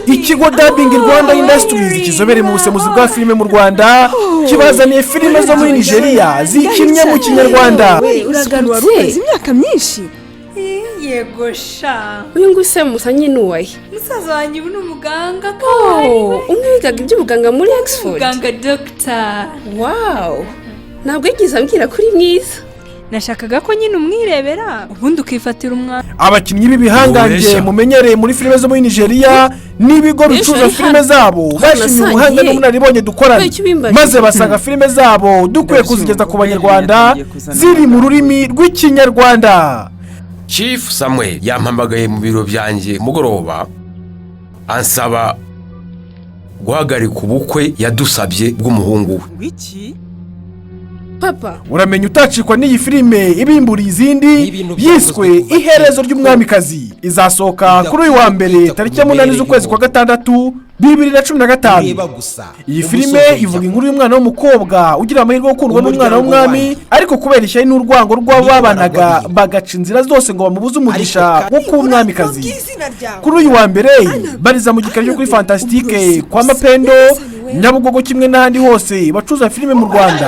ikigo Dubbing Rwanda Industries kizobere mu busemuzi bwa filime mu Rwanda kibazaniye filime zo muri Nigeria zikinnye mu Kinyarwanda. Uragarutse imyaka myinshi? Yego sha. Uyu nguse musanyi nuwaye? Musaza wanjye ubu umuganga kandi. Umwe wigaga iby'ubuganga muri Oxford. Muganga doctor. Wow. Ntabwo yigize ambwira kuri mwiza. Nashakaga ko nyine umwirebera ubundi ukifatira umwana. Abakinnyi b'ibihangange mumenyereye muri filime zo muri Nigeria n'ibigo bicuruza filime zabo bashimye ubuhanga n'ubunararibonye dukorana, maze basanga filime zabo dukwiye kuzigeza ku banyarwanda ziri mu rurimi rw'Ikinyarwanda. Chief Samuel yampamagaye mu biro byanjye mugoroba ansaba guhagarika ubukwe yadusabye bw'umuhungu we. Wiki? Papa, uramenye utacikwa n'iyi filime ibimburiye izindi yiswe Iherezo ry'Umwamikazi. Izasohoka kuri uyu wa mbere tariki ya 8 z'ukwezi kwa gatandatu 2015. Iyi filime ivuga inkuru y'umwana w'umukobwa ugira amahirwe yo gukundwa n'umwana w'umwami, ariko kubera ishyari n'urwango rw'ababanaga bagaca inzira zose ngo bamubuze umugisha wo kuba umwamikazi. Kuri uyu wa mbere bariza mu gikari cyo kuri Fantastique kwa Mapendo Nyabugogo kimwe n'ahandi hose bacuza filime mu Rwanda.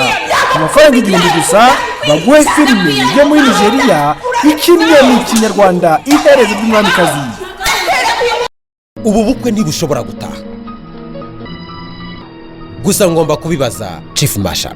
Amafaranga 1000 gusa baguhe filime yo muri Nigeria ikinnye mu Kinyarwanda Iherezo ry'Umwamikazi. Ubu bukwe ntibushobora gutaha, gusa ngomba kubibaza Chief Marshal.